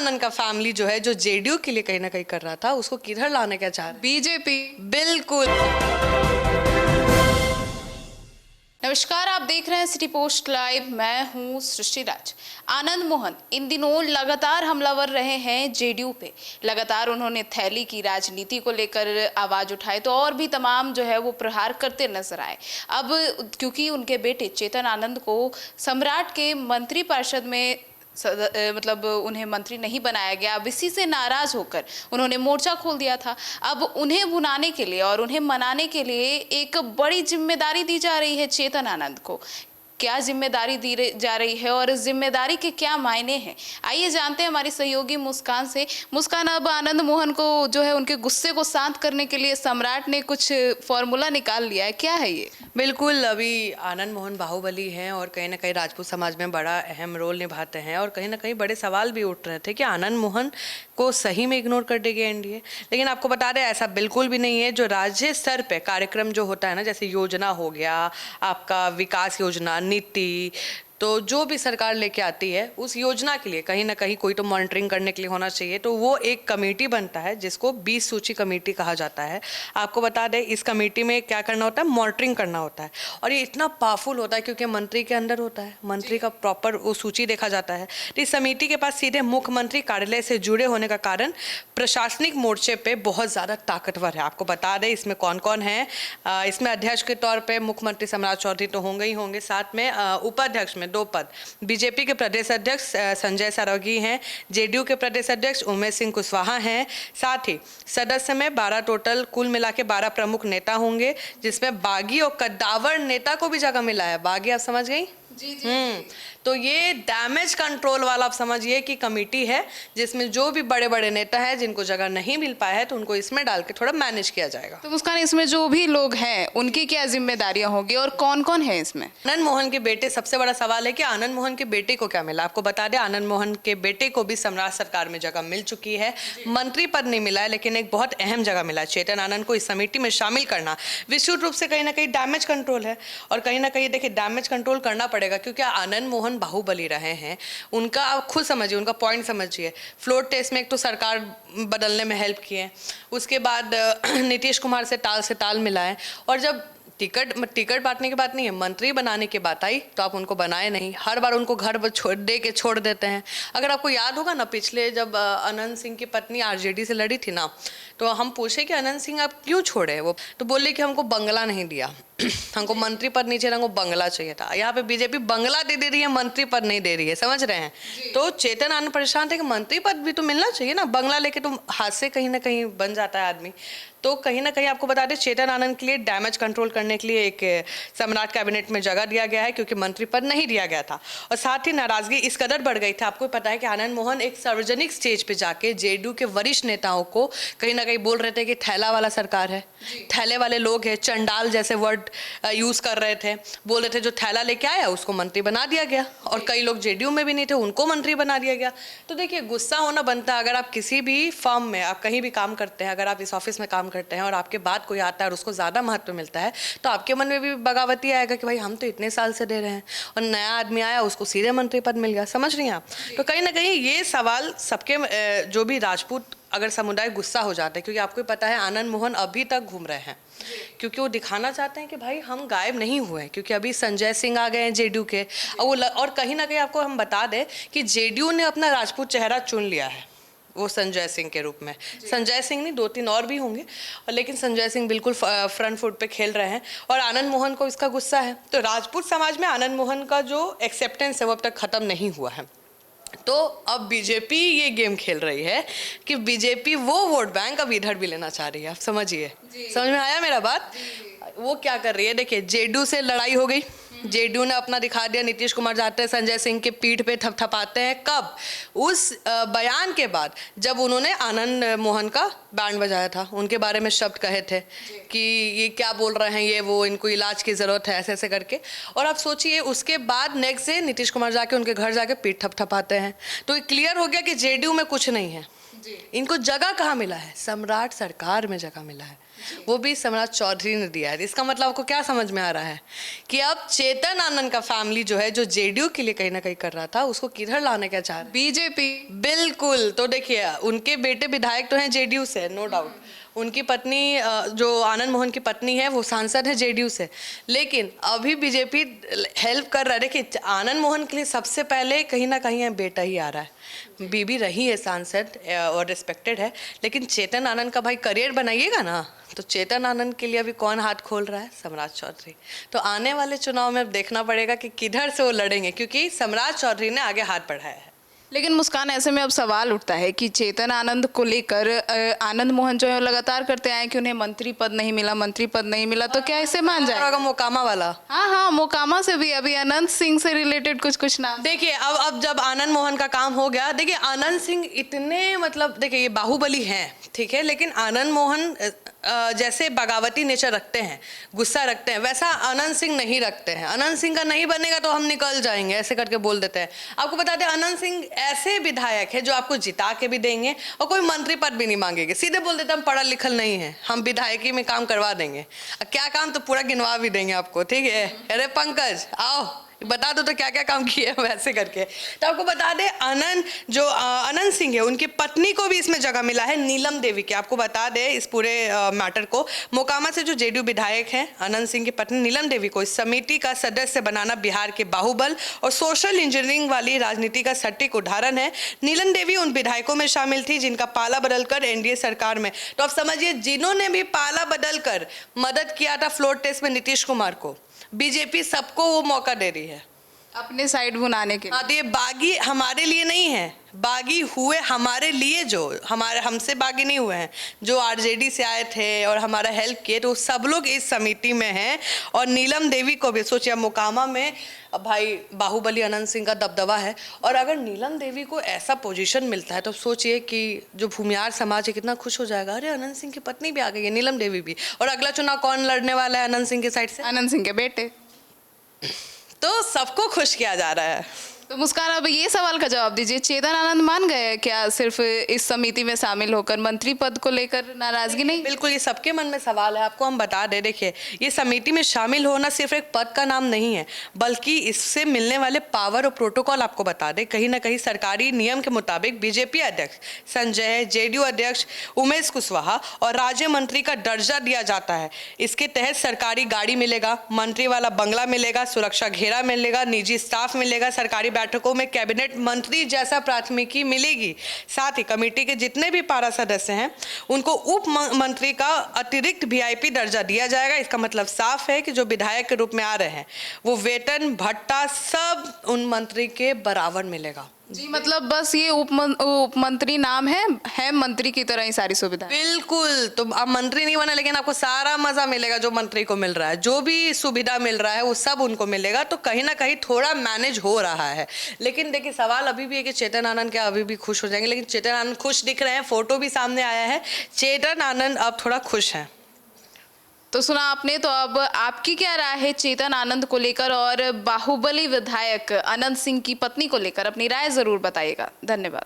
आनंद का फैमिली जो है, जो जेडीयू के लिए कहीं ना कहीं कर रहा था, उसको किधर लाने का चाह रहे हैं? बीजेपी। बिल्कुल। नमस्कार, आप देख रहे हैं सिटी पोस्ट लाइव। मैं हूं सृष्टि राज। आनंद मोहन इन दिनों लगातार हमलावर रहे हैं जेडीयू पे। लगातार उन्होंने थैली की राजनीति को लेकर आवाज उठाई तो और भी तमाम जो है वो प्रहार करते नजर आए। अब क्योंकि उनके बेटे चेतन आनंद को सम्राट के मंत्री परिषद में मतलब उन्हें मंत्री नहीं बनाया गया। अब इसी से नाराज होकर उन्होंने मोर्चा खोल दिया था। अब उन्हें भुनाने के लिए और उन्हें मनाने के लिए एक बड़ी जिम्मेदारी दी जा रही है चेतन आनंद को। क्या जिम्मेदारी दी जा रही है और इस जिम्मेदारी के क्या मायने हैं, आइए जानते हैं हमारी सहयोगी मुस्कान से। मुस्कान, अब आनंद मोहन को जो है उनके गुस्से को शांत करने के लिए सम्राट ने कुछ फॉर्मूला निकाल लिया है, क्या है ये? बिल्कुल, अभी आनंद मोहन बाहुबली हैं और कहीं ना कहीं राजपूत समाज में बड़ा अहम रोल निभाते हैं और कहीं ना कहीं बड़े सवाल भी उठ रहे थे कि आनंद मोहन को सही में इग्नोर कर देगी एनडीए। लेकिन आपको बता दें, ऐसा बिल्कुल भी नहीं है। जो राज्य स्तर पे कार्यक्रम जो होता है ना, जैसे योजना हो गया, आपका विकास योजना, नीति, तो जो भी सरकार लेके आती है उस योजना के लिए कहीं ना कहीं कोई तो मॉनिटरिंग करने के लिए होना चाहिए। तो वो एक कमेटी बनता है जिसको 20 सूची कमेटी कहा जाता है। आपको बता दें, इस कमेटी में क्या करना होता है, मॉनिटरिंग करना होता है। और ये इतना पावरफुल होता है क्योंकि मंत्री के अंदर होता है, मंत्री का प्रॉपर वो सूची देखा जाता है। तो इस समिति के पास सीधे मुख्यमंत्री कार्यालय से जुड़े होने का कारण प्रशासनिक मोर्चे पे बहुत ज़्यादा ताकतवर है। आपको बता दें इसमें कौन कौन है। इसमें अध्यक्ष के तौर पर मुख्यमंत्री सम्राट चौधरी तो होंगे ही होंगे, साथ में उपाध्यक्ष में 2 पद। बीजेपी के प्रदेश अध्यक्ष संजय सरोगी हैं, जेडीयू के प्रदेश अध्यक्ष उमेश सिंह कुशवाहा हैं। साथ ही सदस्य में 12 टोटल कुल मिला के 12 प्रमुख नेता होंगे, जिसमें बागी और कद्दावर नेता को भी जगह मिला है। बागी आप समझ गई? जी। तो ये डैमेज कंट्रोल वाला आप समझिए कि कमेटी है जिसमें जो भी बड़े बड़े नेता हैं जिनको जगह नहीं मिल पाया है तो उनको इसमें डाल के थोड़ा मैनेज किया जाएगा। तो मुस्कान, इसमें जो भी लोग हैं उनकी क्या जिम्मेदारियां होगी और कौन कौन है इसमें? आनंद मोहन के बेटे, सबसे बड़ा सवाल है कि आनंद मोहन के बेटे को क्या मिला। आपको बता दें, आनंद मोहन के बेटे को भी सम्राट सरकार में जगह मिल चुकी है। मंत्री पद नहीं मिला है लेकिन एक बहुत अहम जगह मिला है। चेतन आनंद को इस समिति में शामिल करना विशुद्ध रूप से कहीं ना कहीं डैमेज कंट्रोल है। और कहीं ना कहीं देखिए, डैमेज कंट्रोल करना पड़ेगा क्योंकि आनंद मोहन बाहुबली रहे हैं। उनका आप खुद समझिए, उनका पॉइंट समझिए। फ्लोर टेस्ट में एक तो सरकार बदलने में हेल्प किए, उसके बाद नीतीश कुमार से ताल मिला है। और जब टिकट बांटने की बात नहीं है, मंत्री बनाने की बात आई तो आप उनको बनाए नहीं। हर बार उनको घर छोड़ देते हैं। अगर आपको याद होगा ना, पिछले जब अनंत सिंह की पत्नी आरजेडी से लड़ी थी ना, तो हम पूछे कि अनंत सिंह आप क्यों छोड़े, वो तो बोले कि हमको बंगला नहीं दिया, हमको मंत्री पद नहीं चाहिए, हमको बंगला चाहिए था। यहाँ पे बीजेपी बंगला दे रही है, मंत्री पद नहीं दे रही है, समझ रहे हैं? तो चेतन आनंद परेशान थे कि मंत्री पद भी तो मिलना चाहिए ना, बंगला लेके तो हाथ से कहीं ना कहीं बन जाता है आदमी। तो कहीं ना कहीं आपको बता दें, चेतन आनंद के लिए डैमेज कंट्रोल करने के लिए एक सम्राट कैबिनेट में जगह दिया गया है क्योंकि मंत्री पद नहीं दिया गया था। और साथ ही नाराजगी इस कदर बढ़ गई थी, आपको पता है कि आनंद मोहन एक सार्वजनिक स्टेज पे जाके जेडीयू के वरिष्ठ नेताओं को कहीं ना कहीं बोल रहे थे कि थैला वाला सरकार है, थैले वाले लोग हैं, चंडाल जैसे वर्ड यूज कर रहे थे। बोल रहे थे जो थैला लेके आया उसको मंत्री बना दिया गया, और कई लोग जेडीयू में भी नहीं थे उनको मंत्री बना दिया गया। तो देखिए, गुस्सा होना बनता है। अगर आप किसी भी फर्म में, आप कहीं भी काम करते हैं, अगर आप इस ऑफिस में काम करते हैं और आपके बाद कोई आता है और उसको ज़्यादा महत्व मिलता है, तो आपके मन में भी बगावती आएगा कि भाई हम तो इतने साल से दे रहे हैं और नया आदमी आया उसको सीधे मंत्री पद मिल गया। समझ रही हैं आप? तो कहीं ना कहीं ये सवाल सबके, जो भी राजपूत अगर समुदाय गुस्सा हो जाता है, क्योंकि आपको पता है आनंद मोहन अभी तक घूम रहे हैं क्योंकि वो दिखाना चाहते हैं कि भाई हम गायब नहीं हुए हैं, क्योंकि अभी संजय सिंह आ गए हैं जेडीयू के। और कहीं ना कहीं आपको हम बता दें कि जेडीयू ने अपना राजपूत चेहरा चुन लिया है, वो संजय सिंह के रूप में। संजय सिंह नहीं, 2-3 और भी होंगे, और लेकिन संजय सिंह बिल्कुल फ्रंट फुट पे खेल रहे हैं और आनंद मोहन को इसका गुस्सा है। तो राजपूत समाज में आनंद मोहन का जो एक्सेप्टेंस है वो अब तक खत्म नहीं हुआ है। तो अब बीजेपी ये गेम खेल रही है कि बीजेपी वो वोट बैंक अब इधर भी लेना चाह रही है। आप समझिए, समझ में आया मेरा बात? वो क्या कर रही है, देखिए, जेडीयू से लड़ाई हो गई, जेडीयू ने अपना दिखा दिया। नीतीश कुमार जाते हैं संजय सिंह के पीठ पे थपथपाते हैं। कब? उस बयान के बाद जब उन्होंने आनंद मोहन का बैंड बजाया था, उनके बारे में शब्द कहे थे कि ये क्या बोल रहे हैं, ये वो, इनको इलाज की ज़रूरत है, ऐसे ऐसे करके। और आप सोचिए, उसके बाद नेक्स्ट डे नीतीश कुमार जाके उनके घर जाके पीठ थपथपाते हैं। तो ये क्लियर हो गया कि जेडीयू में कुछ नहीं है। इनको जगह कहाँ मिला है? सम्राट सरकार में जगह मिला है। वो भी सम्राट चौधरी ने दिया है। इसका मतलब आपको क्या समझ में आ रहा है कि अब चेतन आनंद का फैमिली जो है, जो जेडीयू के लिए कहीं ना कहीं कर रहा था, उसको किधर लाने का चाह रहे हैं? बीजेपी। बिल्कुल। तो देखिए, उनके बेटे विधायक तो हैं जेडीयू से, नो डाउट। उनकी पत्नी जो आनंद मोहन की पत्नी है, वो सांसद है जेडीयू से। लेकिन अभी बीजेपी हेल्प कर रहा है। देखिए, आनंद मोहन के लिए सबसे पहले कहीं ना कहीं बेटा ही आ रहा है। बीबी रही है सांसद और रिस्पेक्टेड है, लेकिन चेतन आनंद का भाई करियर बनाइएगा ना, तो चेतन आनंद के लिए अभी कौन हाथ खोल रहा है? सम्राट चौधरी। तो आने वाले चुनाव में अब देखना पड़ेगा कि किधर से वो लड़ेंगे, क्योंकि सम्राट चौधरी ने आगे हाथ बढ़ाया है। लेकिन मुस्कान, ऐसे में अब सवाल उठता है कि चेतन आनंद को लेकर आनंद मोहन जो है लगातार करते आए कि उन्हें मंत्री पद नहीं मिला, मंत्री पद नहीं मिला, तो क्या इसे मान जाए? होगा मोकामा वाला। हाँ हाँ, मोकामा से भी अभी अनंत सिंह से रिलेटेड कुछ नाम। देखिए, अब जब आनंद मोहन का काम हो गया, देखिए आनंद सिंह इतने, मतलब देखिए ये बाहुबली हैं, ठीक है, लेकिन आनंद मोहन जैसे बगावती नेचर रखते हैं, गुस्सा रखते हैं, वैसा आनंद सिंह नहीं रखते हैं। आनंद सिंह का नहीं बनेगा तो हम निकल जाएंगे, ऐसे करके बोल देते हैं। आपको बता दें, आनंद सिंह ऐसे विधायक है जो आपको जिता के भी देंगे और कोई मंत्री पद भी नहीं मांगेंगे। सीधे बोल देते हम पढ़ा लिखल नहीं है, हम विधायकी में काम करवा देंगे। क्या काम, तो पूरा गिनवा भी देंगे आपको, ठीक है। अरे पंकज आओ, बता दो तो क्या क्या काम किए, वैसे करके। तो आपको बता दें, आनंद सिंह है, उनकी पत्नी को भी इसमें जगह मिला है, नीलम देवी के। आपको बता दें इस पूरे मैटर को, मोकामा से जो जेडीयू विधायक हैं आनंद सिंह की पत्नी नीलम देवी को इस समिति का सदस्य बनाना बिहार के बाहुबल और सोशल इंजीनियरिंग वाली राजनीति का सटीक उदाहरण है। नीलम देवी उन विधायकों में शामिल थी जिनका पाला बदलकर एनडीए सरकार में, तो आप समझिए, जिन्होंने भी पाला बदलकर मदद किया था फ्लोर टेस्ट में नीतीश कुमार को, बीजेपी सबको वो मौका दे रही है अपने साइड बुनाने के। हाँ, तो ये बागी हमारे लिए नहीं है, बागी हुए हमारे लिए, जो हमसे बागी नहीं हुए हैं, जो आरजेडी से आए थे और हमारा हेल्प किए, तो सब लोग इस समिति में हैं। और नीलम देवी को भी सोचिए, मोकामा में भाई बाहुबली अनंत सिंह का दबदबा है, और अगर नीलम देवी को ऐसा पोजीशन मिलता है तो सोचिए कि जो भूमियार समाज है कितना खुश हो जाएगा। अरे अनंत सिंह की पत्नी भी आ गई है, नीलम देवी भी। और अगला चुनाव कौन लड़ने वाला है अनंत सिंह के साइड से? आनंद सिंह के बेटे। तो सबको खुश किया जा रहा है। तो मुस्कान, अब ये सवाल का जवाब दीजिए, चेतन आनंद मान गए क्या सिर्फ इस समिति में शामिल होकर? मंत्री पद को लेकर नाराजगी नहीं? बिल्कुल, ये सबके मन में सवाल है। आपको हम बता दें, देखिए ये समिति में शामिल होना सिर्फ एक पद का नाम नहीं है, बल्कि इससे मिलने वाले पावर और प्रोटोकॉल आपको बता दें, कहीं ना कहीं सरकारी नियम के मुताबिक बीजेपी अध्यक्ष संजय, जेडीयू अध्यक्ष उमेश कुशवाहा और राज्य मंत्री का दर्जा दिया जाता है। इसके तहत सरकारी गाड़ी मिलेगा, मंत्री वाला बंगला मिलेगा, सुरक्षा घेरा मिलेगा, निजी स्टाफ मिलेगा, सरकारी बैठकों में कैबिनेट मंत्री जैसा प्राथमिकी मिलेगी। साथ ही कमेटी के जितने भी पारा सदस्य हैं उनको उप मंत्री का अतिरिक्त वीआईपी दर्जा दिया जाएगा। इसका मतलब साफ है कि जो विधायक के रूप में आ रहे हैं वो वेतन भत्ता सब उन मंत्री के बराबर मिलेगा। जी, मतलब बस ये उप मंत्री नाम है मंत्री की तरह ही सारी सुविधा। बिल्कुल। तो अब मंत्री नहीं बना, लेकिन आपको सारा मजा मिलेगा जो मंत्री को मिल रहा है, जो भी सुविधा मिल रहा है वो सब उनको मिलेगा। तो कहीं ना कहीं थोड़ा मैनेज हो रहा है। लेकिन देखिए, सवाल अभी भी है कि चेतन आनंद क्या अभी भी खुश हो जाएंगे? लेकिन चेतन आनंद खुश दिख रहे हैं, फोटो भी सामने आया है, चेतन आनंद अब थोड़ा खुश हैं। तो सुना आपने, तो अब आपकी क्या राय है चेतन आनंद को लेकर, और बाहुबली विधायक अनंत सिंह की पत्नी को लेकर? अपनी राय जरूर बताइएगा। धन्यवाद।